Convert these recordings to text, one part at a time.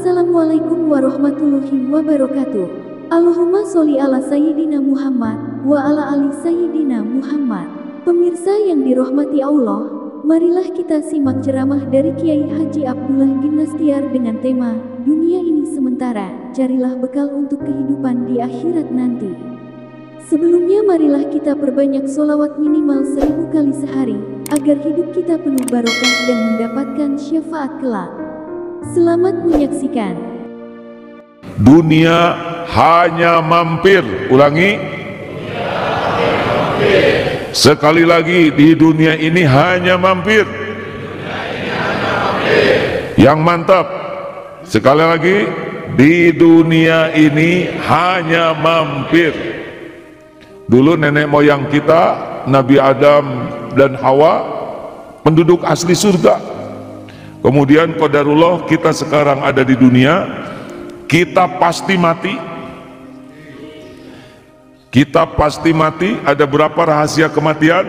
Assalamualaikum warahmatullahi wabarakatuh. Allahumma sholli ala Sayyidina Muhammad wa ala ali Sayyidina Muhammad. Pemirsa yang dirahmati Allah, marilah kita simak ceramah dari Kiai Haji Abdullah Gimnastiar dengan tema Dunia Ini Sementara, Carilah Bekal Untuk Kehidupan di Akhirat Nanti. Sebelumnya marilah kita perbanyak sholawat minimal 1000 kali sehari, agar hidup kita penuh barokah dan mendapatkan syafaat kelak. Selamat menyaksikan. Dunia hanya mampir. Ulangi. Sekali lagi, di dunia ini hanya mampir. Yang mantap. Sekali lagi, di dunia ini hanya mampir. Dulu nenek moyang kita, Nabi Adam dan Hawa, penduduk asli surga. Kemudian qadarullah kita sekarang ada di dunia, kita pasti mati. Kita pasti mati. Ada berapa rahasia kematian?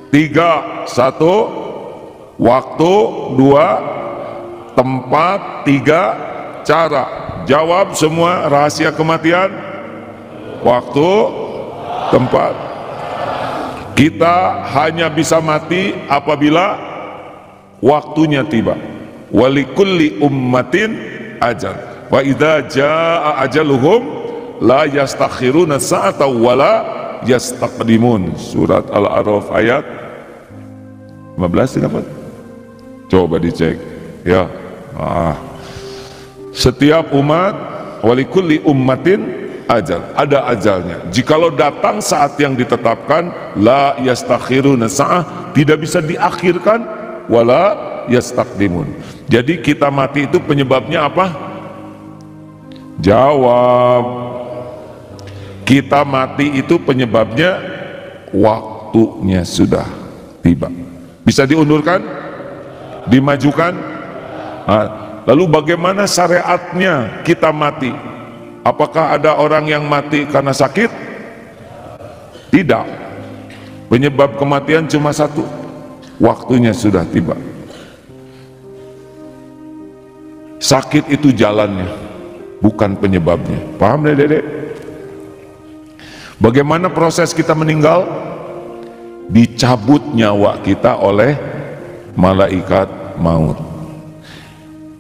3. 1. Waktu. 2. Tempat. 3. Cara. Jawab semua rahasia kematian. Waktu, tempat. Kita hanya bisa mati apabila waktunya tiba. Walikulli ummatin ajal. Wa idza jaa ajaluhum la yastakhiruna sa'ata wa la yastaqdimun. Surat Al-A'raf ayat 15 dapat. Coba dicek ya. Setiap umat, walikulli ummatin ajal, ada ajalnya. Jikalau datang saat yang ditetapkan, la yastakhiruna sa'ah, tidak bisa diakhirkan, wala yastaqdimun. Jadi kita mati itu penyebabnya apa? Jawab. Kita mati itu penyebabnya waktunya sudah tiba. Bisa diundurkan? Dimajukan? Lalu bagaimana syariatnya kita mati? Apakah ada orang yang mati karena sakit? Tidak. Penyebab kematian cuma satu, waktunya sudah tiba. Sakit itu jalannya, bukan penyebabnya. Paham deh dedek? Bagaimana proses kita meninggal? Dicabut nyawa kita oleh malaikat maut.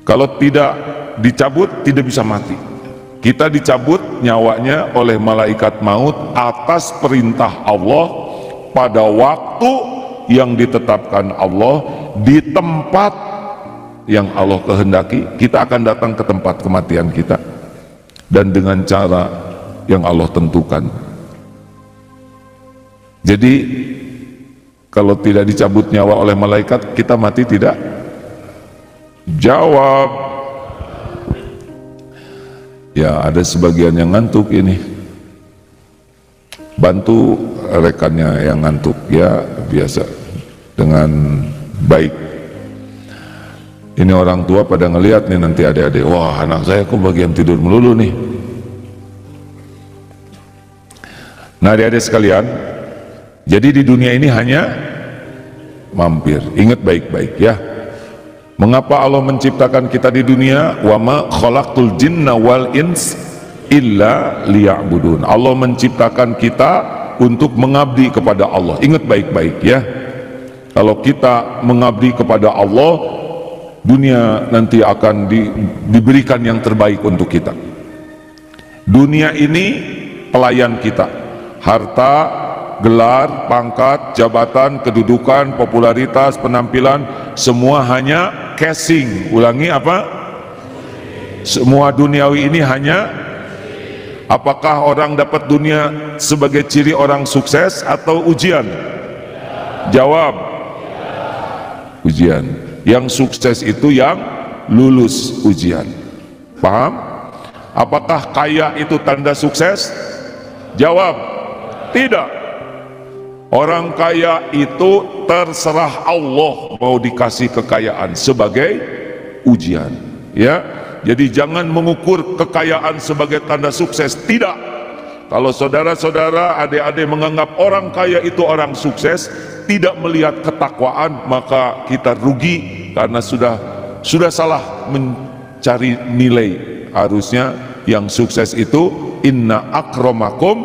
Kalau tidak dicabut, tidak bisa mati. Kita dicabut nyawanya oleh malaikat maut atas perintah Allah pada waktu yang ditetapkan Allah, di tempat yang Allah kehendaki. Kita akan datang ke tempat kematian kita, dan dengan cara yang Allah tentukan. Jadi kalau tidak dicabut nyawa oleh malaikat, kita mati tidak? Jawab. Ya, ada sebagian yang ngantuk ini. Bantu rekannya yang ngantuk ya, biasa dengan baik. Ini orang tua pada ngelihat nih nanti adik-adik, wah anak saya kok bagian tidur melulu nih. Nah adik-adik sekalian, jadi di dunia ini hanya mampir. Ingat baik-baik ya. Mengapa Allah menciptakan kita di dunia? Wa ma khalaqtul jinna wal ins illa liya'budun. Allah menciptakan kita untuk mengabdi kepada Allah. Ingat baik-baik ya. Kalau kita mengabdi kepada Allah, dunia nanti akan diberikan yang terbaik untuk kita. Dunia ini pelayan kita. Harta, gelar, pangkat, jabatan, kedudukan, popularitas, penampilan, semua hanya casing. Ulangi apa? Semua duniawi ini hanya, apakah orang dapat dunia sebagai ciri orang sukses atau ujian? Jawab. Ujian. Yang sukses itu yang lulus ujian. Paham? Apakah kaya itu tanda sukses? Jawab. Tidak. Orang kaya itu terserah Allah mau dikasih kekayaan sebagai ujian. Ya. Jadi jangan mengukur kekayaan sebagai tanda sukses. Tidak. Kalau saudara-saudara, adik-adik menganggap orang kaya itu orang sukses, tidak melihat ketakwaan, maka kita rugi karena sudah salah cari nilai. Harusnya yang sukses itu inna akramakum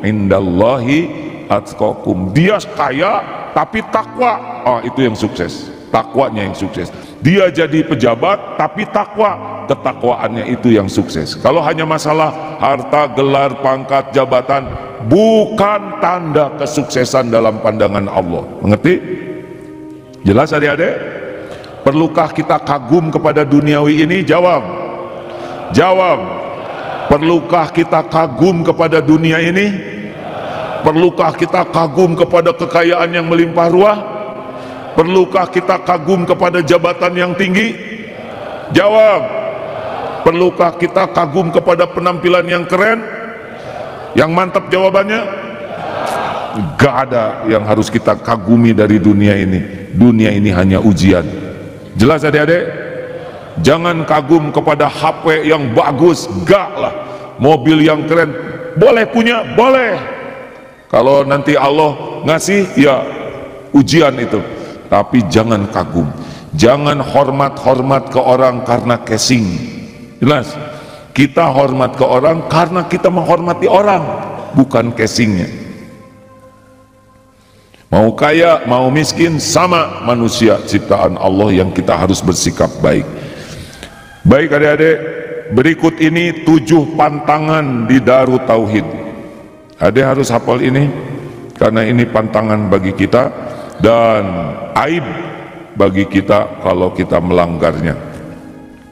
indallahi atqakum. Dia kaya tapi takwa, itu yang sukses. Takwanya yang sukses. Dia jadi pejabat tapi takwa, ketakwaannya itu yang sukses. Kalau hanya masalah harta, gelar, pangkat, jabatan, bukan tanda kesuksesan dalam pandangan Allah. Mengerti? Jelas adik-adik? Perlukah kita kagum kepada duniawi ini? Jawab. Jawab. Perlukah kita kagum kepada dunia ini? Perlukah kita kagum kepada kekayaan yang melimpah ruah? Perlukah kita kagum kepada jabatan yang tinggi? Jawab. Perlukah kita kagum kepada penampilan yang keren? Yang mantap jawabannya? Gak ada yang harus kita kagumi dari dunia ini. Dunia ini hanya ujian. Jelas adik-adik? Jangan kagum kepada HP yang bagus, gak lah. Mobil yang keren, boleh punya, boleh. Kalau nanti Allah ngasih, ya ujian itu. Tapi jangan kagum. Jangan hormat-hormat ke orang karena casing. Jelas? Kita hormat ke orang karena kita menghormati orang, bukan casingnya. Mau kaya, mau miskin, sama manusia ciptaan Allah yang kita harus bersikap baik. Baik adik-adik, berikut ini 7 pantangan di Darut Tauhid. Adik harus hafal ini, karena ini pantangan bagi kita dan aib bagi kita kalau kita melanggarnya.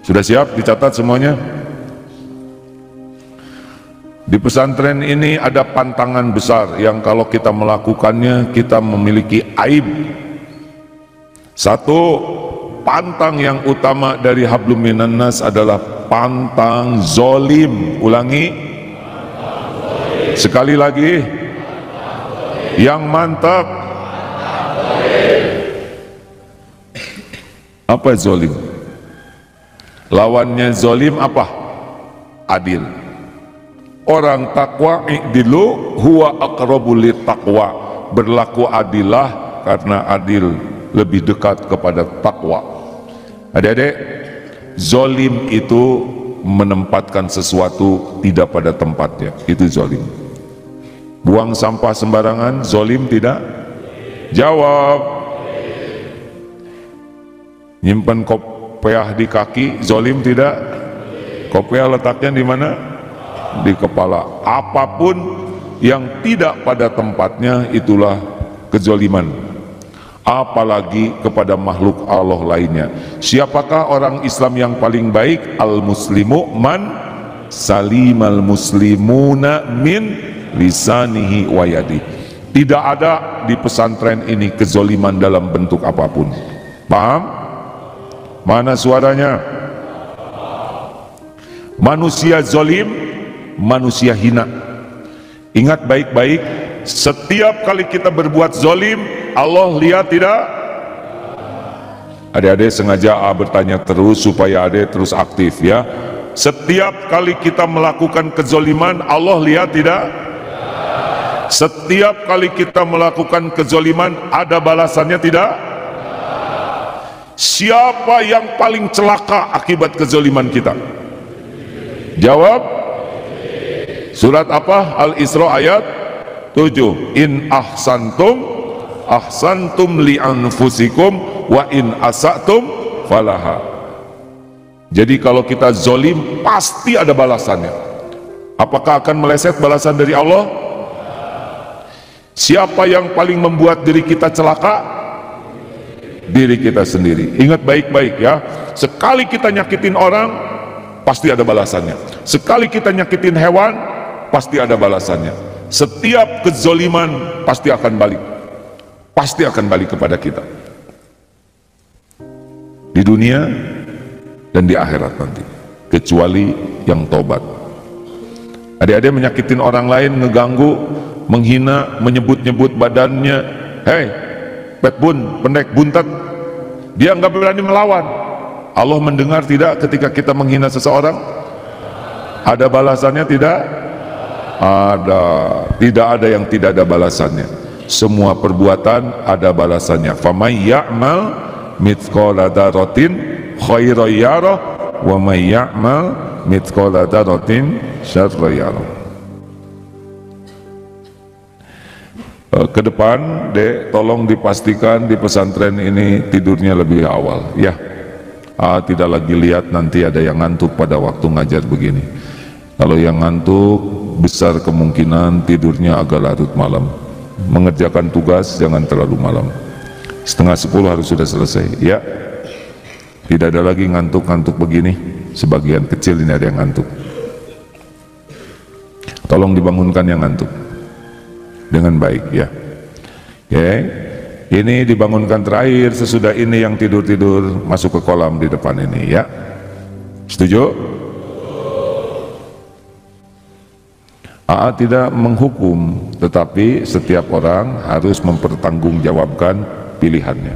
Sudah siap dicatat semuanya? Di pesantren ini ada pantangan besar yang kalau kita melakukannya kita memiliki aib. Satu, pantang yang utama dari hablum minan nas adalah pantang zolim. Ulangi sekali lagi, yang mantap. Apa zolim? Lawannya zolim apa? Adil. Orang takwa, i'dilu huwa aqrabu lit taqwa. Berlaku adilah karena adil lebih dekat kepada takwa. Adik-adik, zolim itu menempatkan sesuatu tidak pada tempatnya, itu zolim. Buang sampah sembarangan, zolim tidak? Jawab. Nyimpan kopiah di kaki, zolim tidak? Kopiah letaknya di mana? Di kepala. Apapun yang tidak pada tempatnya itulah kezoliman. Apalagi kepada makhluk Allah lainnya. Siapakah orang Islam yang paling baik? Al-muslimu man salimal muslimuna min lisanihi wa yadi. Tidak ada di pesantren ini kezoliman dalam bentuk apapun. Paham? Mana suaranya? Manusia zolim, manusia hina. Ingat baik-baik, setiap kali kita berbuat zolim, Allah lihat tidak? Adik-adik sengaja bertanya terus supaya adik terus aktif ya. Setiap kali kita melakukan kezoliman, Allah lihat tidak? Setiap kali kita melakukan kezoliman, ada balasannya tidak? Siapa yang paling celaka akibat kezoliman kita? Jawab. Surat apa? Al-Isra ayat 7. In ahsantum ahsantum li anfusikum wa in asatum falaha. Jadi kalau kita zolim pasti ada balasannya. Apakah akan meleset balasan dari Allah? Siapa yang paling membuat diri kita celaka? Diri kita sendiri. Ingat baik-baik ya, sekali kita nyakitin orang pasti ada balasannya. Sekali kita nyakitin hewan pasti ada balasannya. Setiap kezoliman pasti akan balik. Pasti akan balik kepada kita di dunia dan di akhirat nanti, kecuali yang tobat. Adik-adik menyakitin orang lain, ngeganggu, menghina, menyebut-nyebut badannya, hei petbun, pendek, buntet, dia nggak berani melawan. Allah mendengar tidak ketika kita menghina seseorang? Ada balasannya tidak? Ada. Tidak ada yang tidak ada balasannya. Semua perbuatan ada balasannya. Faman ya'mal mithqala dzarratin khairan yarah wa may ya'mal mithqala dzarratin syarran yarah. Ke depan, Dek, tolong dipastikan di pesantren ini tidurnya lebih awal, ya. Tidak lagi lihat nanti ada yang ngantuk pada waktu ngajar begini. Kalau yang ngantuk, besar kemungkinan tidurnya agak larut malam. Mengerjakan tugas jangan terlalu malam. 9:30 harus sudah selesai, ya. Tidak ada lagi ngantuk-ngantuk begini. Sebagian kecil ini ada yang ngantuk. Tolong dibangunkan yang ngantuk dengan baik, ya. Oke, ini dibangunkan terakhir. Sesudah ini yang tidur-tidur masuk ke kolam di depan ini, ya. Setuju? Tidak menghukum, tetapi setiap orang harus mempertanggungjawabkan pilihannya.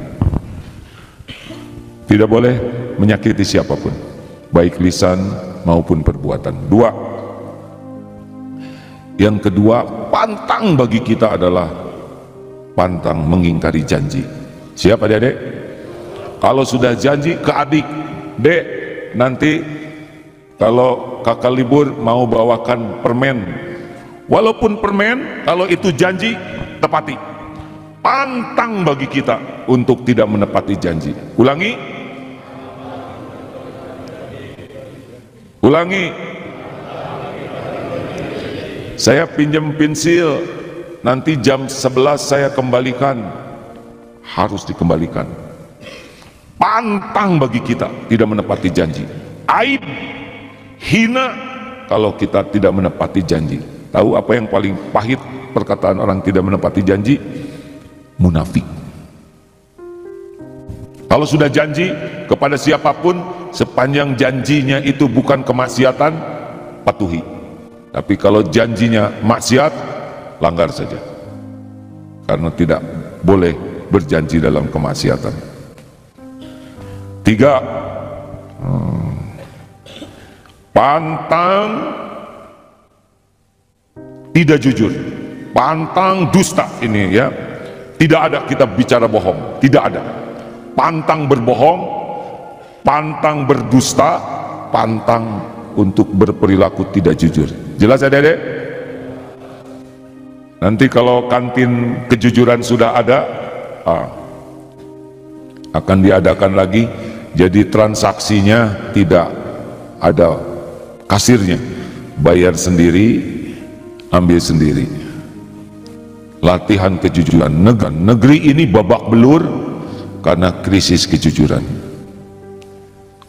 Tidak boleh menyakiti siapapun, baik lisan maupun perbuatan. 2. Yang kedua, pantang bagi kita adalah pantang mengingkari janji. Siap adik-adik? Kalau sudah janji ke adik, Dek, nanti kalau kakak libur mau bawakan permen. Walaupun permen, kalau itu janji, tepati. Pantang bagi kita untuk tidak menepati janji. Ulangi. Saya pinjam pensil, nanti jam 11 saya kembalikan. Harus dikembalikan. Pantang bagi kita tidak menepati janji. Aib, hina kalau kita tidak menepati janji. Tahu apa yang paling pahit perkataan orang tidak menepati janji? Munafik. Kalau sudah janji kepada siapapun, sepanjang janjinya itu bukan kemaksiatan, patuhi. Tapi kalau janjinya maksiat, langgar saja. Karena tidak boleh berjanji dalam kemaksiatan. 3. Pantang tidak jujur, pantang dusta. Ini ya, tidak ada kita bicara bohong, tidak ada. Pantang berbohong, pantang berdusta, pantang untuk berperilaku tidak jujur. Jelas adik-adik? Nanti kalau kantin kejujuran sudah ada, akan diadakan lagi, jadi transaksinya tidak ada kasirnya, bayar sendiri, ambil sendiri. Latihan kejujuran. Negeri ini babak belur karena krisis kejujuran.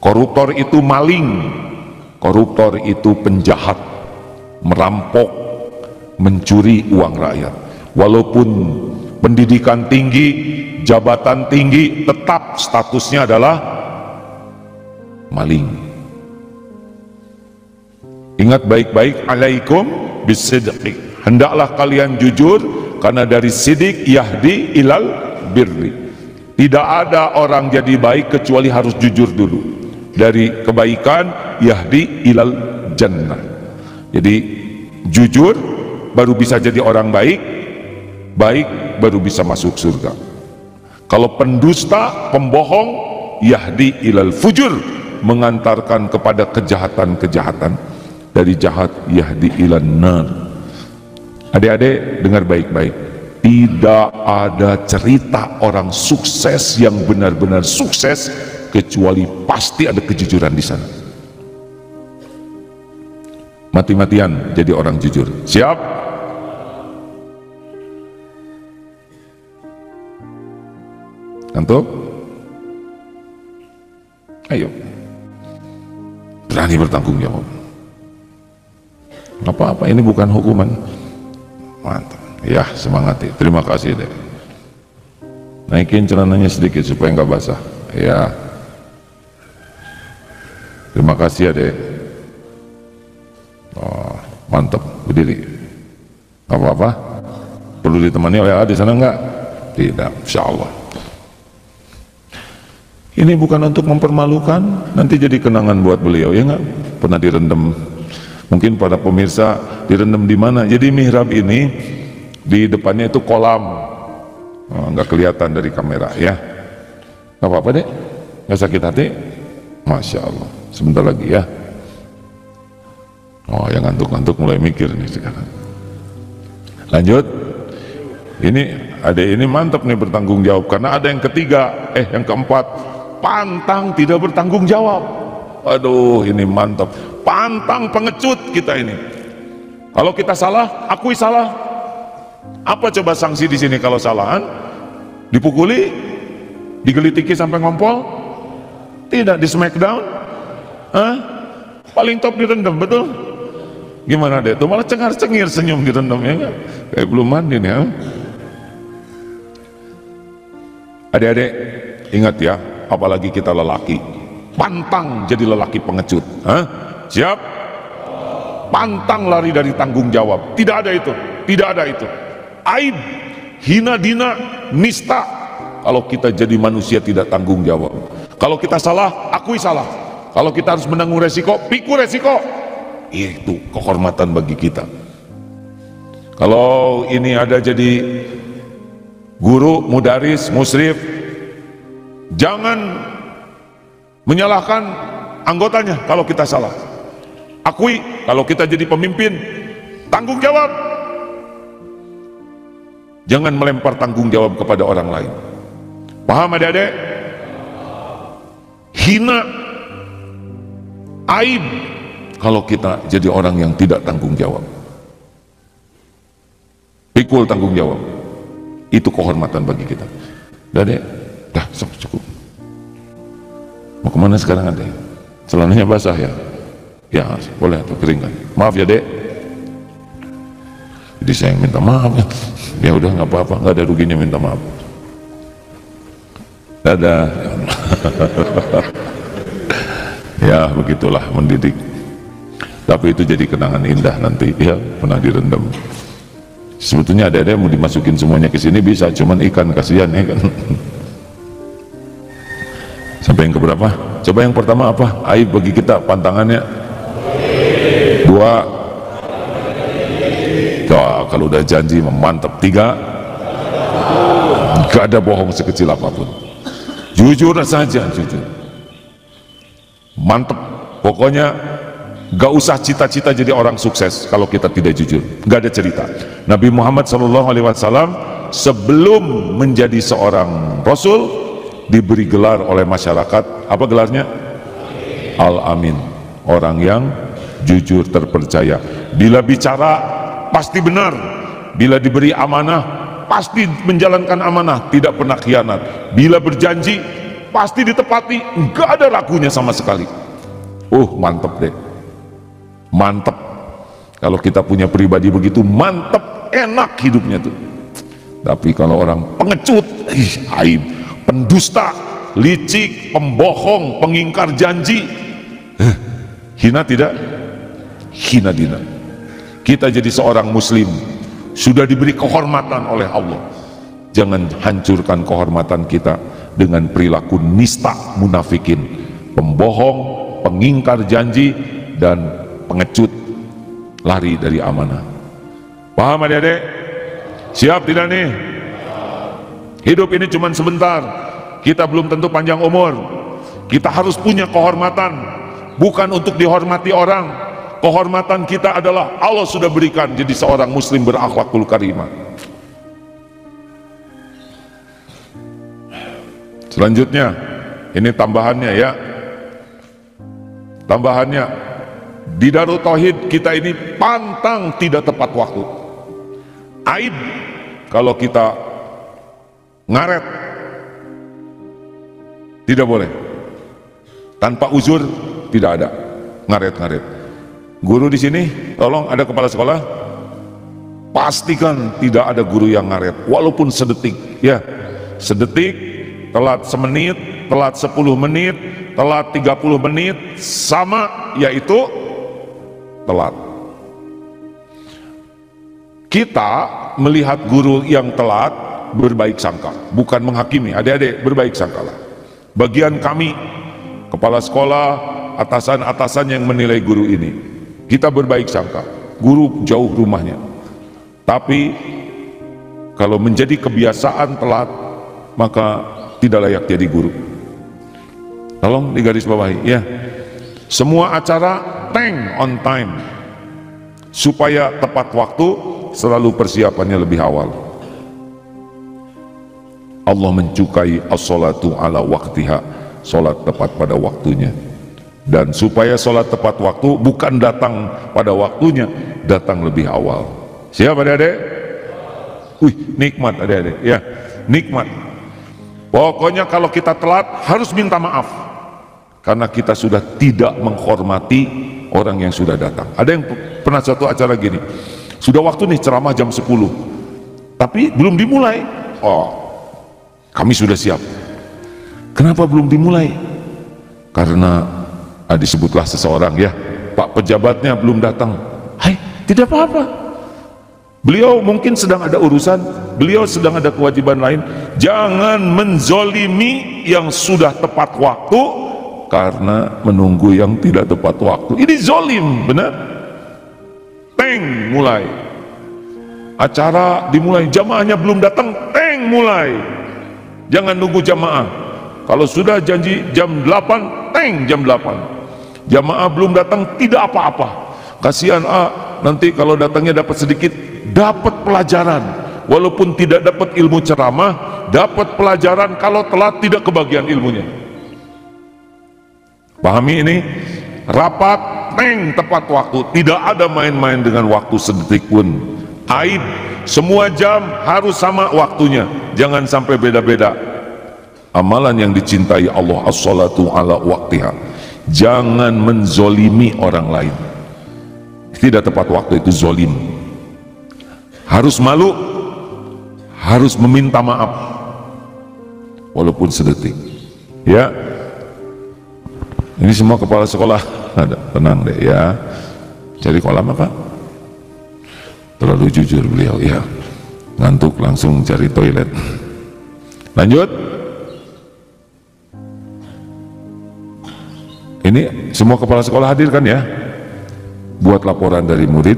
Koruptor itu maling, koruptor itu penjahat, merampok, mencuri uang rakyat. Walaupun pendidikan tinggi, jabatan tinggi, tetap statusnya adalah maling. Ingat baik-baik, alaikum bisidqi, hendaklah kalian jujur, karena dari sidik yahdi ilal birri. Tidak ada orang jadi baik kecuali harus jujur dulu. Dari kebaikan yahdi ilal jannah. Jadi jujur baru bisa jadi orang baik, baik baru bisa masuk surga. Kalau pendusta, pembohong, yahdi ilal fujur, mengantarkan kepada kejahatan-kejahatan. Dari jahat yahdi ilan nar. Adik-adik dengar baik-baik, tidak ada cerita orang sukses yang benar-benar sukses kecuali pasti ada kejujuran di sana. Mati-matian jadi orang jujur. Siap? Ngantuk? Ayo, berani bertanggung jawab. Apa-apa, ini bukan hukuman. Mantap, ya, semangat. Terima kasih deh. Naikin celananya sedikit supaya nggak basah. Ya, terima kasih ya deh. Oh, mantap, berdiri. Apa-apa? Perlu ditemani oleh di sana nggak? Tidak, insya Allah. Ini bukan untuk mempermalukan, nanti jadi kenangan buat beliau, ya nggak? Pernah direndam. Mungkin pada pemirsa direndam di mana? Jadi mihrab ini di depannya itu kolam, nggak kelihatan dari kamera, ya. Nggak apa-apa deh, nggak sakit hati. Masya Allah. Sebentar lagi ya. Oh, yang ngantuk-ngantuk mulai mikir nih sekarang. Lanjut. Ini ada ini mantap nih bertanggung jawab, karena ada yang ketiga, yang keempat, pantang tidak bertanggung jawab. Aduh, ini mantap. Pantang pengecut kita ini. Kalau kita salah, akui salah. Apa coba sanksi di sini kalau salahan? Dipukuli? Digelitiki sampai ngompol? Tidak, di smackdown? Paling top direndam, betul? Gimana deh? Tuh malah cengar-cengir senyum direndam, ya gak? Kayak belum mandi nih, ya. Adik-adik, ingat ya, apalagi kita lelaki, pantang jadi lelaki pengecut. Siap? Pantang lari dari tanggung jawab. Tidak ada itu, tidak ada itu. Aib, hina dina, nista kalau kita jadi manusia tidak tanggung jawab. Kalau kita salah, akui salah. Kalau kita harus menanggung resiko, pikul resiko. Itu kehormatan bagi kita. Kalau ini ada jadi guru, mudaris, musyrif, jangan menyalahkan anggotanya kalau kita salah. Akui. Kalau kita jadi pemimpin, tanggung jawab. Jangan melempar tanggung jawab kepada orang lain. Paham adik-adik? Hina, aib kalau kita jadi orang yang tidak tanggung jawab. Pikul tanggung jawab. Itu kehormatan bagi kita. Udah deh, dah cukup. Mau kemana sekarang adek? Celananya basah ya? Ya boleh atau kering kan? Maaf ya dek. Jadi saya yang minta maaf ya. Ya udah nggak apa-apa, nggak ada ruginya minta maaf. Dadah. Ya begitulah mendidik. Tapi itu jadi kenangan indah nanti ya, pernah direndam. Sebetulnya ada mau dimasukin semuanya ke sini bisa, cuman ikan kasihan ya kan. Sampai yang keberapa? Coba yang pertama apa? Aib bagi kita, pantangannya. 2. Wah, kalau udah janji mantap. 3. Gak ada bohong sekecil apapun. Jujur saja, jujur. Mantap. Pokoknya gak usah cita-cita jadi orang sukses kalau kita tidak jujur. Gak ada cerita. Nabi Muhammad SAW sebelum menjadi seorang Rasul diberi gelar oleh masyarakat. Apa gelarnya? Al-Amin. Orang yang jujur, terpercaya. Bila bicara pasti benar. Bila diberi amanah pasti menjalankan amanah, tidak pernah khianat. Bila berjanji pasti ditepati, gak ada ragunya sama sekali. Mantep deh. Mantep. Kalau kita punya pribadi begitu, mantep, enak hidupnya tuh. Tapi kalau orang pengecut, aib, pendusta, licik, pembohong, pengingkar janji, hina tidak? Hina dina. Kita jadi seorang muslim sudah diberi kehormatan oleh Allah. Jangan hancurkan kehormatan kita dengan perilaku nista, munafikin, pembohong, pengingkar janji, dan pengecut, lari dari amanah. Paham adik-adik? Siap tidak nih? Hidup ini cuma sebentar. Kita belum tentu panjang umur. Kita harus punya kehormatan, bukan untuk dihormati orang. Kehormatan kita adalah Allah sudah berikan jadi seorang muslim berakhlakul karimah. Selanjutnya, ini tambahannya ya. Tambahannya, di Darut Tauhid kita ini pantang tidak tepat waktu. Aib kalau kita ngaret. Tidak boleh. Tanpa uzur tidak ada ngaret-ngaret. Guru di sini, tolong ada kepala sekolah, pastikan tidak ada guru yang ngaret, walaupun sedetik, ya, sedetik, telat semenit, telat 10 menit, telat 30 menit, sama, yaitu telat. Kita melihat guru yang telat berbaik sangka, bukan menghakimi. Adik-adik, berbaik sangkalah. Bagian kami, kepala sekolah, atasan-atasan yang menilai guru ini, kita berbaik sangka. Guru jauh rumahnya, tapi kalau menjadi kebiasaan telat, maka tidak layak jadi guru. Tolong digaris bawahi ya. Semua acara tank on time, supaya tepat waktu, selalu persiapannya lebih awal. Allah mencukai as-salatu ala waktiha, salat tepat pada waktunya. Dan supaya salat tepat waktu bukan datang pada waktunya, datang lebih awal. Siap adik-adik? Wih, nikmat adik-adik ya, nikmat. Pokoknya kalau kita telat harus minta maaf, karena kita sudah tidak menghormati orang yang sudah datang. Ada yang pernah satu acara gini, sudah waktu nih ceramah jam 10, tapi belum dimulai. Oh, kami sudah siap. Kenapa belum dimulai? Karena disebutlah seseorang ya, Pak pejabatnya belum datang. Hai, tidak apa-apa. Beliau mungkin sedang ada urusan, beliau sedang ada kewajiban lain. Jangan menzolimi yang sudah tepat waktu karena menunggu yang tidak tepat waktu. Ini zolim, benar? Teng mulai, acara dimulai, jamaahnya belum datang, teng mulai. Jangan nunggu jamaah. Kalau sudah janji jam 8, teng jam 8. Jamaah belum datang, tidak apa-apa. Kasihan nanti kalau datangnya dapat sedikit, dapat pelajaran. Walaupun tidak dapat ilmu ceramah, dapat pelajaran. Kalau telat tidak kebagian ilmunya. Pahami ini? Rapat, teng tepat waktu. Tidak ada main-main dengan waktu sedetik pun. Aib. Semua jam harus sama waktunya. Jangan sampai beda-beda. Amalan yang dicintai Allah, as-salatu ala waktiha. Jangan menzolimi orang lain. Tidak tepat waktu itu zolim. Harus malu, harus meminta maaf, walaupun sedetik. Ya, ini semua kepala sekolah ada, tenang deh ya. Cari kolam apa? Terlalu jujur beliau ya. Ngantuk langsung cari toilet. Lanjut. Ini semua kepala sekolah hadir kan ya? Buat laporan dari murid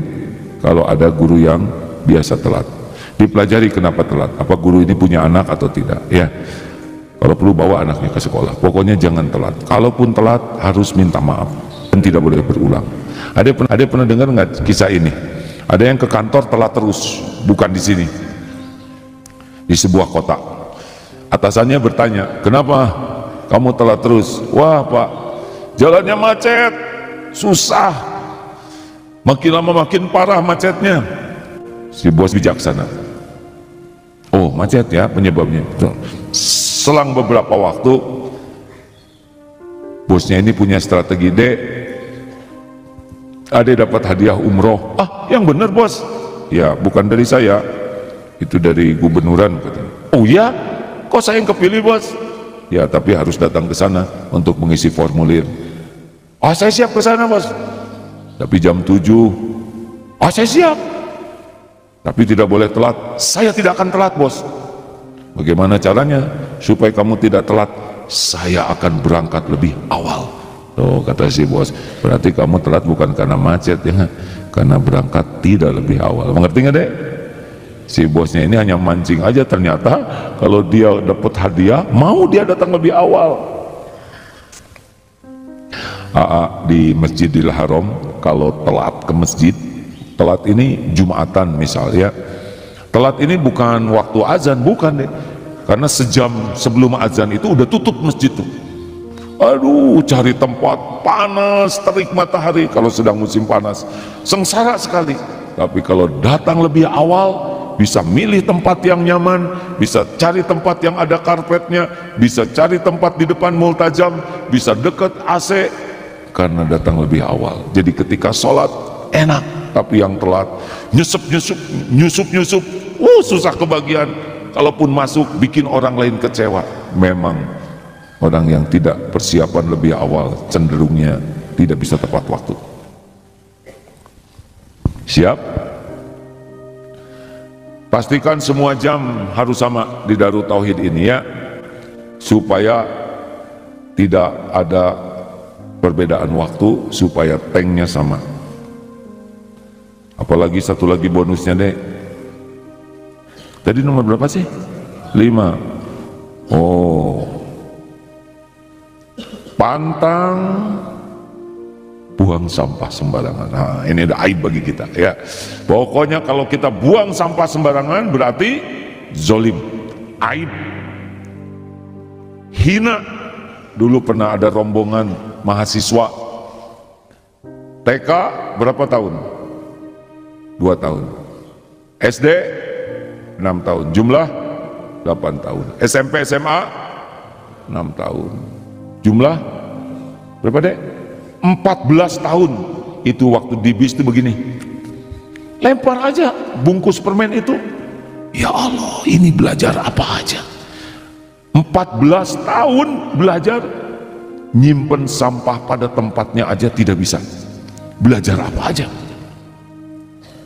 kalau ada guru yang biasa telat. Dipelajari kenapa telat, apa guru ini punya anak atau tidak ya. Kalau perlu bawa anaknya ke sekolah. Pokoknya jangan telat. Kalaupun telat harus minta maaf dan tidak boleh berulang. Ada pernah dengar nggak kisah ini? Ada yang ke kantor telat terus, bukan di sini, di sebuah kota. Atasannya bertanya, kenapa kamu telat terus? Wah Pak, jalannya macet, susah, makin lama makin parah macetnya. Si bos bijaksana, oh macet ya penyebabnya. Selang beberapa waktu, bosnya ini punya strategi, Dek, Ade dapat hadiah umroh. Ah, yang bener bos. Ya, bukan dari saya, itu dari gubernuran katanya. Oh ya, kok saya yang kepilih bos? Ya, tapi harus datang ke sana untuk mengisi formulir. Ah, saya siap ke sana bos. Tapi jam 7. Ah, saya siap. Tapi tidak boleh telat. Saya tidak akan telat bos. Bagaimana caranya supaya kamu tidak telat? Saya akan berangkat lebih awal. Oh, kata si bos, berarti kamu telat bukan karena macet ya, karena berangkat tidak lebih awal. Mengerti nggak dek? Si bosnya ini hanya mancing aja, ternyata kalau dia dapat hadiah mau dia datang lebih awal. Di Masjidil Haram kalau telat ke masjid, telat ini Jumatan misalnya, telat ini bukan waktu azan, bukan deh, karena sejam sebelum azan itu udah tutup masjid tuh. Aduh, cari tempat panas, terik matahari kalau sedang musim panas, sengsara sekali. Tapi kalau datang lebih awal, bisa milih tempat yang nyaman, bisa cari tempat yang ada karpetnya, bisa cari tempat di depan multajam, bisa dekat AC, karena datang lebih awal. Jadi ketika sholat enak, tapi yang telat nyusup, susah kebagian. Kalaupun masuk bikin orang lain kecewa. Memang orang yang tidak persiapan lebih awal cenderungnya tidak bisa tepat waktu. Siap? Pastikan semua jam harus sama di Darut Tauhid ini ya, supaya tidak ada perbedaan waktu, supaya tanknya sama. Apalagi satu lagi bonusnya deh. Tadi nomor berapa sih? 5. Oh, pantang buang sampah sembarangan. Nah, ini ada aib bagi kita ya. Pokoknya kalau kita buang sampah sembarangan berarti zolim, aib, hina. Dulu pernah ada rombongan mahasiswa TK berapa tahun? 2 tahun. SD 6 tahun. Jumlah 8 tahun. SMP SMA 6 tahun. Jumlah berapa dek? 14 tahun. Itu waktu di bis itu begini, lempar aja bungkus permen itu. Ya Allah, ini belajar apa aja. 14 tahun belajar, nyimpen sampah pada tempatnya aja tidak bisa. Belajar apa aja.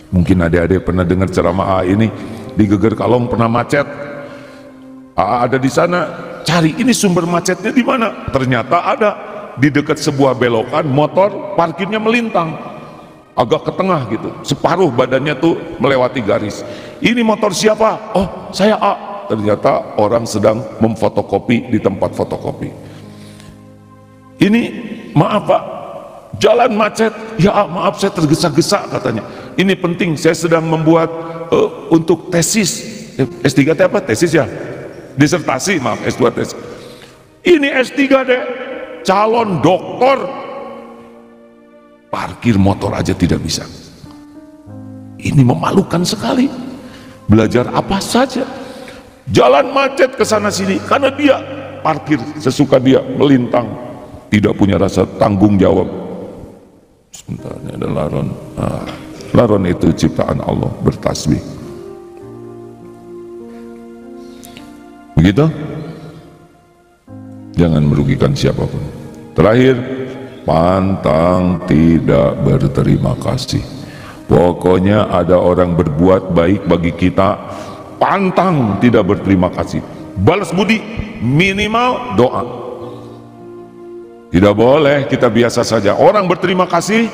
Mungkin adik-adik pernah dengar ceramah AA ini di Geger Kalong, pernah macet. AA ada di sana, cari ini sumber macetnya di mana. Ternyata ada di dekat sebuah belokan, motor parkirnya melintang agak ke tengah gitu, separuh badannya tuh melewati garis. Ini motor siapa? Oh, saya A. Ternyata orang sedang memfotokopi di tempat fotokopi. Ini maaf Pak, jalan macet. Ya maaf, saya tergesa-gesa katanya. Ini penting, saya sedang membuat untuk tesis. S3 apa? Tesis ya? Disertasi, maaf, S2 tesis. Ini S3 deh, calon doktor. Parkir motor aja tidak bisa. Ini memalukan sekali. Belajar apa saja, jalan macet ke sana sini karena dia parkir sesuka dia, melintang, tidak punya rasa tanggung jawab. Sebentar, ini ada laron. Laron itu ciptaan Allah, bertasbih. Begitu? Jangan merugikan siapapun. Terakhir, pantang tidak berterima kasih. Pokoknya ada orang berbuat baik bagi kita, pantang tidak berterima kasih. Balas budi, minimal doa. Tidak boleh kita biasa saja. Orang berterima kasih,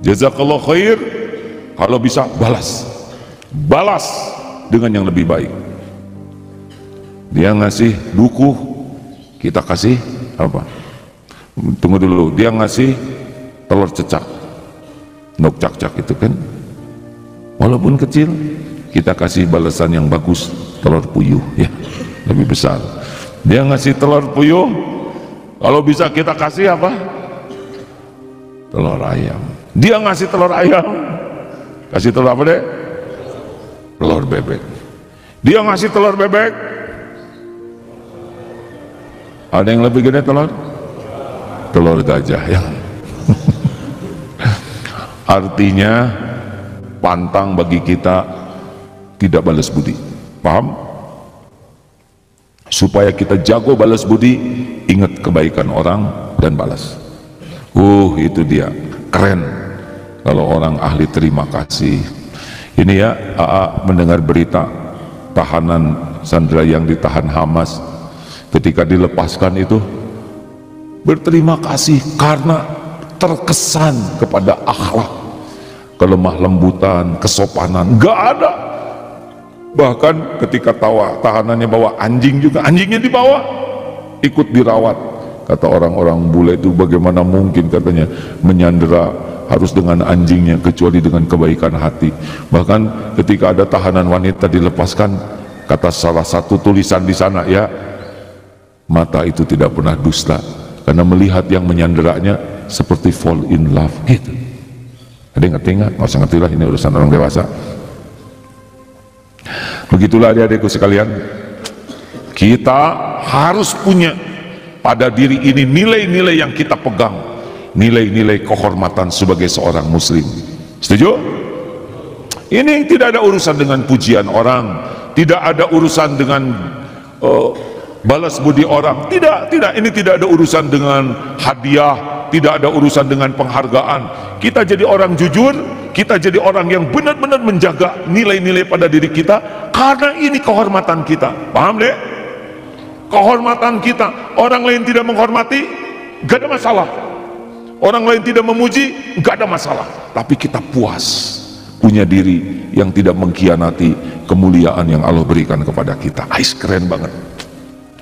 jazakallah khair, kalau bisa balas. Balas dengan yang lebih baik. Dia ngasih dukuh, kita kasih apa? Tunggu dulu, dia ngasih telur cecak, nok cak-cak itu kan, walaupun kecil, kita kasih balasan yang bagus, telur puyuh ya, lebih besar. Dia ngasih telur puyuh, kalau bisa kita kasih apa? Telur ayam. Dia ngasih telur ayam, kasih telur apa deh? Telur bebek. Dia ngasih telur bebek, ada yang lebih gede telur? Telur gajah ya. Artinya pantang bagi kita tidak balas budi. Paham? Supaya kita jago balas budi, ingat kebaikan orang dan balas. Itu dia, keren kalau orang ahli terima kasih. Ini ya, AA mendengar berita tahanan Sandra yang ditahan Hamas, ketika dilepaskan itu berterima kasih karena terkesan kepada akhlak, kelemah lembutan, kesopanan, gak ada. Bahkan ketika tahanannya bawa anjing juga, anjingnya dibawa, ikut dirawat. Kata orang-orang bule itu, bagaimana mungkin katanya menyandera harus dengan anjingnya kecuali dengan kebaikan hati. Bahkan ketika ada tahanan wanita dilepaskan, kata salah satu tulisan di sana ya, mata itu tidak pernah dusta karena melihat yang menyanderanya seperti fall in love gitu. Ada yang ngerti nggak? Nggak usah ngerti lah, ini urusan orang dewasa. Begitulah adik-adikku sekalian, kita harus punya pada diri ini nilai-nilai yang kita pegang, nilai-nilai kehormatan sebagai seorang muslim. Setuju? Ini tidak ada urusan dengan pujian orang, tidak ada urusan dengan balas budi orang, tidak, ini tidak ada urusan dengan hadiah, tidak ada urusan dengan penghargaan. Kita jadi orang jujur, kita jadi orang yang benar-benar menjaga nilai-nilai pada diri kita, karena ini kehormatan kita. Paham deh? Kehormatan kita. Orang lain tidak menghormati, gak ada masalah. Orang lain tidak memuji, gak ada masalah. Tapi kita puas punya diri yang tidak mengkhianati kemuliaan yang Allah berikan kepada kita. Keren banget.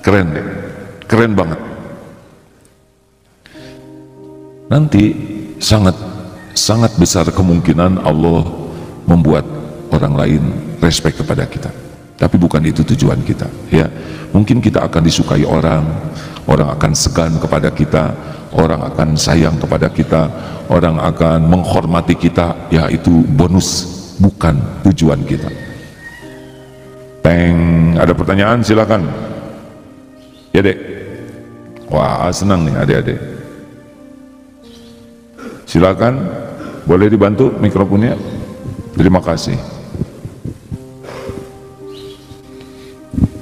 Keren deh, keren banget. nanti sangat besar kemungkinan Allah membuat orang lain respect kepada kita. Tapi bukan itu tujuan kita, ya. Mungkin kita akan disukai orang akan segan kepada kita, orang akan sayang kepada kita, orang akan menghormati kita, ya itu bonus, bukan tujuan kita. Ada pertanyaan, silakan. Ya, Dek. Wah, senang nih adik-adik. Silakan, boleh dibantu mikrofonnya? Terima kasih.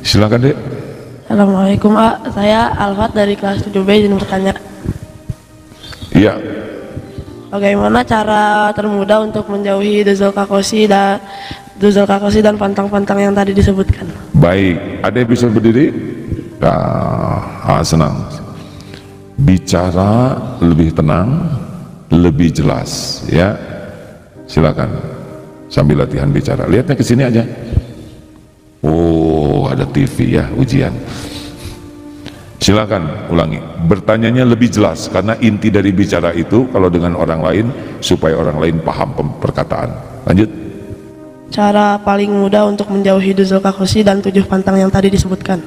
Silakan, Dek. Assalamualaikum, Pak. Saya Alfat dari kelas 7B izin bertanya. Iya. Bagaimana cara termudah untuk menjauhi duzul kakosi dan pantang-pantang yang tadi disebutkan? Baik, ada yang bisa berdiri? Senang. Bicara lebih tenang, lebih jelas, ya. Silakan. Sambil latihan bicara. Lihatnya ke sini aja. Oh, ada TV ya, ujian. Silakan ulangi. Bertanyanya lebih jelas karena inti dari bicara itu kalau dengan orang lain supaya orang lain paham perkataan. Lanjut. Cara paling mudah untuk menjauhi duzul kakosi dan 7 pantang yang tadi disebutkan.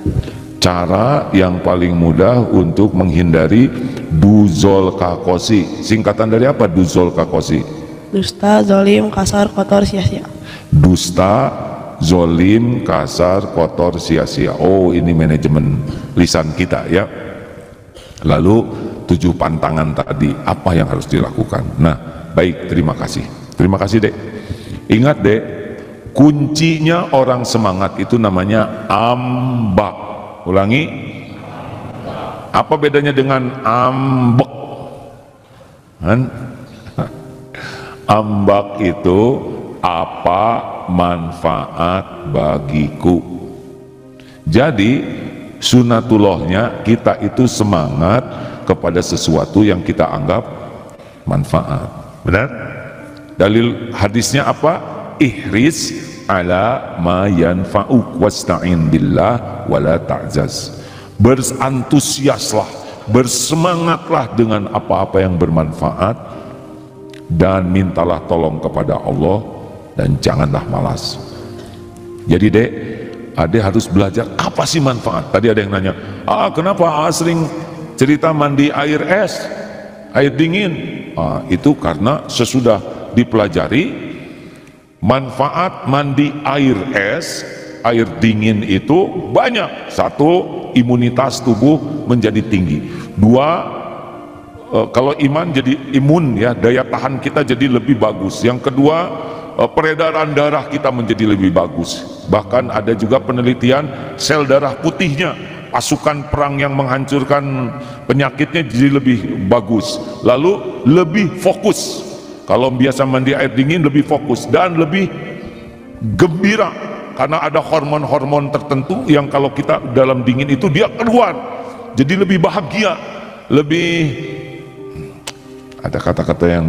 Cara yang paling mudah untuk menghindari duzul kakosi. Singkatan dari apa duzul kakosi? Dusta, zolim, kasar, kotor, sia-sia. Dusta, zolim, kasar, kotor, sia-sia. Oh, ini manajemen lisan kita ya. Lalu 7 pantangan tadi, apa yang harus dilakukan? Nah, baik, terima kasih. Terima kasih, Dek. Ingat, Dek, kuncinya orang semangat itu namanya ambak. Ulangi. Apa bedanya dengan ambek? Ambak itu apa manfaat bagiku. Jadi sunatullahnya kita itu semangat kepada sesuatu yang kita anggap manfaat. Benar? Dalil hadisnya apa? Ihris ala ma yanfa'uk wasta'in billah wala ta'jaz. Berantusiaslah, bersemangatlah dengan apa-apa yang bermanfaat dan mintalah tolong kepada Allah dan janganlah malas. Jadi, Dek, Ade harus belajar apa sih manfaat. Tadi ada yang nanya, kenapa sering cerita mandi air es, air dingin? Itu karena sesudah dipelajari manfaat mandi air es, air dingin itu banyak. 1, imunitas tubuh menjadi tinggi. 2, kalau iman jadi imun ya, daya tahan kita jadi lebih bagus. Yang kedua, peredaran darah kita menjadi lebih bagus. Bahkan ada juga penelitian sel darah putihnya, pasukan perang yang menghancurkan penyakitnya jadi lebih bagus. Lalu lebih fokus. Kalau biasa mandi air dingin lebih fokus dan lebih gembira karena ada hormon-hormon tertentu yang kalau kita dalam dingin itu dia keluar, jadi lebih bahagia, lebih ada kata-kata yang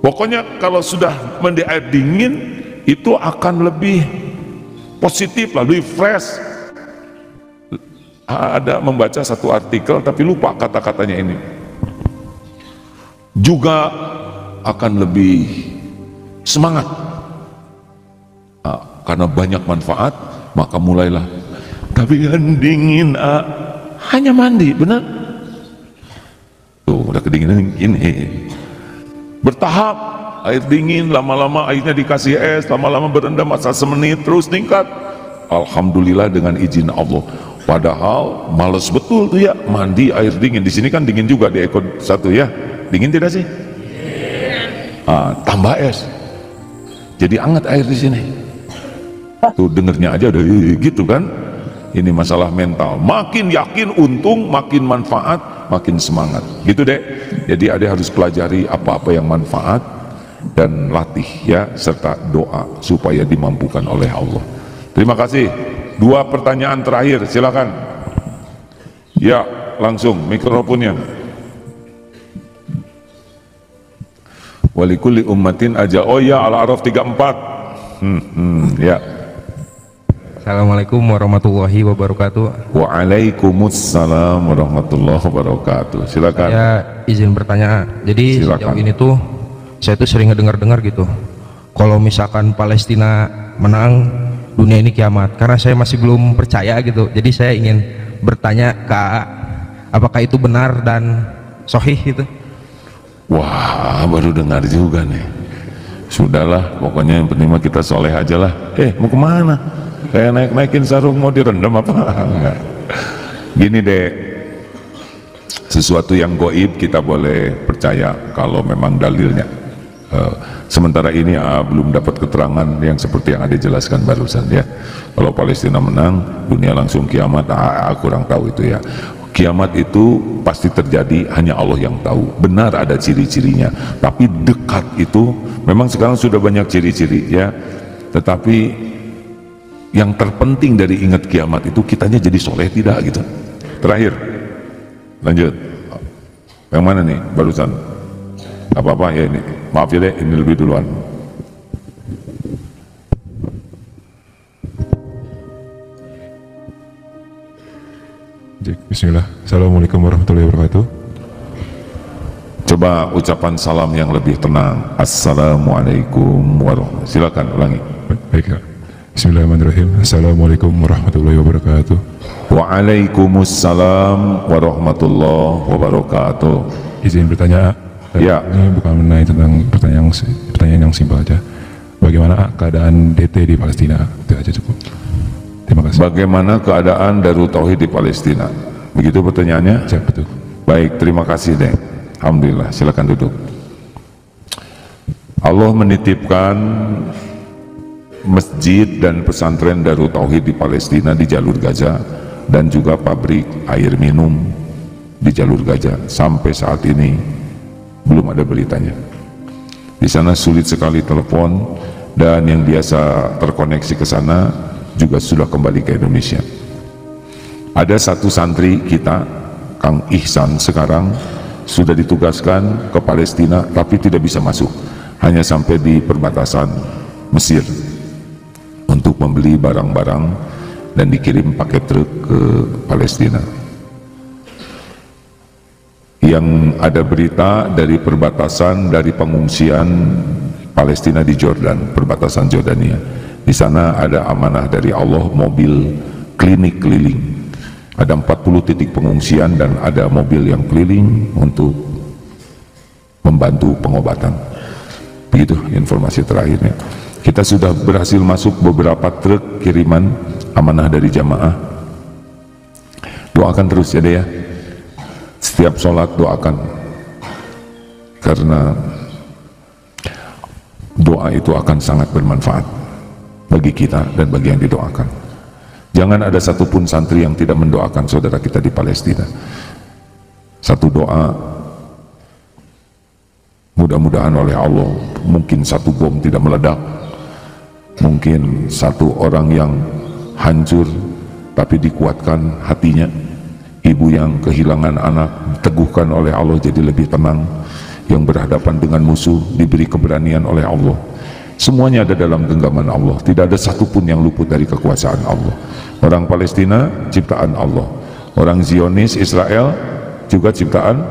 pokoknya kalau sudah mandi air dingin itu akan lebih positif, lebih fresh. Ada membaca satu artikel tapi lupa kata-katanya ini. Juga akan lebih semangat karena banyak manfaat, maka mulailah. Tapi kan dingin, hanya mandi, benar? Tuh udah kedinginan gini. Bertahap, air dingin, lama-lama airnya dikasih es, lama-lama berendam masa semenit terus tingkat. Alhamdulillah dengan izin Allah. Padahal males betul tuh ya mandi air dingin. Di sini kan dingin juga di ekor 1 ya. Dingin tidak sih? Tambah es, jadi hangat air di sini. Tuh dengernya aja udah gitu kan? Ini masalah mental. Makin yakin untung, makin manfaat, makin semangat. Gitu, Dek. Jadi Ade harus pelajari apa-apa yang manfaat dan latih ya, serta doa supaya dimampukan oleh Allah. Terima kasih. 2 pertanyaan terakhir, silakan. Ya, langsung mikrofonnya. Walikulli ummatin aja. Oh ya, Al-A'raf 34. Ya. Assalamualaikum warahmatullahi wabarakatuh. Waalaikumsalam warahmatullahi wabarakatuh. Silakan. Saya izin bertanya. Jadi Silakan. sejauh ini tuh saya tuh sering ngedengar gitu. Kalau misalkan Palestina menang, dunia ini kiamat. Karena saya masih belum percaya gitu. Jadi saya ingin bertanya ke AA, apakah itu benar dan sahih gitu? Wah, baru dengar juga nih. Sudahlah, pokoknya yang penting mah kita soleh aja lah. Mau kemana? Kayak naik-naikin sarung mau direndam apa? Enggak. Gini deh, sesuatu yang goib kita boleh percaya kalau memang dalilnya. Sementara ini belum dapat keterangan yang seperti yang Ade jelaskan barusan ya. Kalau Palestina menang, dunia langsung kiamat. Kurang tahu itu ya. Kiamat itu pasti terjadi, hanya Allah yang tahu. Benar ada ciri-cirinya, tapi dekat itu memang sekarang sudah banyak ciri-ciri ya. Tetapi yang terpenting dari ingat kiamat itu kitanya jadi soleh tidak gitu. Terakhir, lanjut. Yang mana nih barusan? Apa-apa ya ini. Maaf ya deh, ini lebih duluan. Bismillah. Assalamualaikum warahmatullahi wabarakatuh. Coba ucapan salam yang lebih tenang. Assalamualaikum warahmatullahi wabarakatuh. Silakan ulangi. Baik ya. Bismillahirrahmanirrahim. Assalamualaikum warahmatullahi wabarakatuh. Waalaikumsalam warahmatullahi wabarakatuh. Izin bertanya. Ya. Ini bukan mengenai tentang pertanyaan yang simpel aja. Bagaimana keadaan DT di Palestina? Itu aja cukup. Terima kasih. Bagaimana keadaan Darut Tauhid di Palestina? Begitu pertanyaannya? Siap, betul. Baik, terima kasih deh. Alhamdulillah, silakan duduk. Allah menitipkan masjid dan pesantren Darut Tauhid di Palestina di jalur Gaza dan juga pabrik air minum di jalur Gaza. Sampai saat ini belum ada beritanya. Di sana sulit sekali telepon dan yang biasa terkoneksi ke sana juga sudah kembali ke Indonesia. Ada satu santri kita, Kang Ihsan, sekarang sudah ditugaskan ke Palestina tapi tidak bisa masuk, hanya sampai di perbatasan Mesir untuk membeli barang-barang dan dikirim pakai truk ke Palestina. Yang ada berita dari perbatasan, dari pengungsian Palestina di Jordan, perbatasan Jordania. Di sana ada amanah dari Allah, mobil klinik keliling. Ada 40 titik pengungsian dan ada mobil yang keliling untuk membantu pengobatan. Begitu informasi terakhirnya. Kita sudah berhasil masuk beberapa truk kiriman amanah dari jamaah. Doakan terus ya deh ya. Setiap sholat doakan, karena doa itu akan sangat bermanfaat bagi kita dan bagi yang didoakan. Jangan ada satupun santri yang tidak mendoakan saudara kita di Palestina. Satu doa, mudah-mudahan oleh Allah, mungkin satu bom tidak meledak, mungkin satu orang yang hancur tapi dikuatkan hatinya. Ibu yang kehilangan anak diteguhkan oleh Allah jadi lebih tenang. Yang berhadapan dengan musuh diberi keberanian oleh Allah. Semuanya ada dalam genggaman Allah. Tidak ada satupun yang luput dari kekuasaan Allah. Orang Palestina ciptaan Allah, orang Zionis Israel juga ciptaan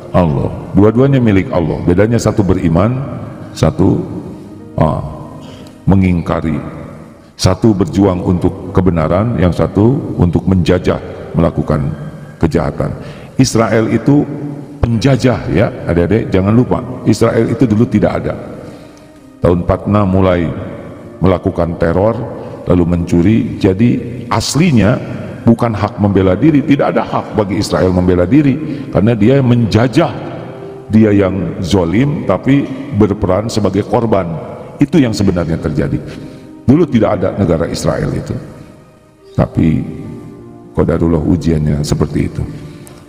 Allah. Dua-duanya milik Allah. Bedanya satu beriman, satu mengingkari. Satu berjuang untuk kebenaran, yang satu untuk menjajah, melakukan kejahatan. Israel itu penjajah ya adik-adik, jangan lupa Israel itu dulu tidak ada. Tahun 46 mulai melakukan teror lalu mencuri. Jadi aslinya bukan hak membela diri, tidak ada hak bagi Israel membela diri karena dia menjajah, dia yang zolim tapi berperan sebagai korban. Itu yang sebenarnya terjadi. Dulu tidak ada negara Israel itu, tapi qadarullah ujiannya seperti itu.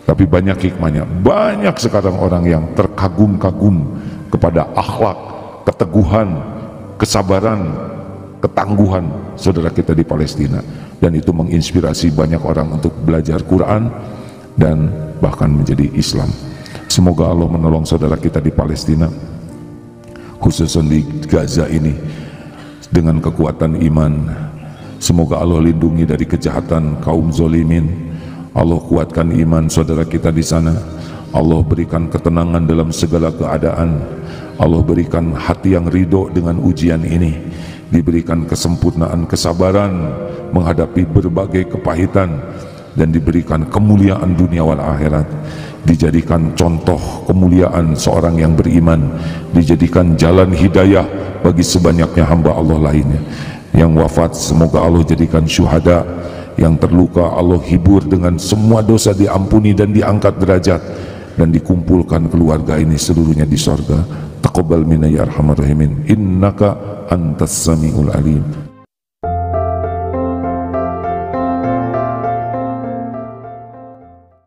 Tapi banyak hikmahnya. Banyak sekarang orang yang terkagum-kagum kepada akhlak, keteguhan, kesabaran, ketangguhan saudara kita di Palestina, dan itu menginspirasi banyak orang untuk belajar Quran dan bahkan menjadi Islam. Semoga Allah menolong saudara kita di Palestina, khususnya di Gaza ini, dengan kekuatan iman, Semoga Allah lindungi dari kejahatan kaum zolimin. Allah kuatkan iman saudara kita di sana. Allah berikan ketenangan dalam segala keadaan. Allah berikan hati yang ridho dengan ujian ini. Diberikan kesempurnaan kesabaran menghadapi berbagai kepahitan, dan diberikan kemuliaan dunia wal akhirat. Dijadikan contoh kemuliaan seorang yang beriman, dijadikan jalan hidayah bagi sebanyaknya hamba Allah lainnya. Yang wafat semoga Allah jadikan syuhada, yang terluka Allah hibur dengan semua dosa diampuni dan diangkat derajat, dan dikumpulkan keluarga ini seluruhnya di sorga. Taqabbal minna ya arhamar rahimin, innaka antas samiul alim.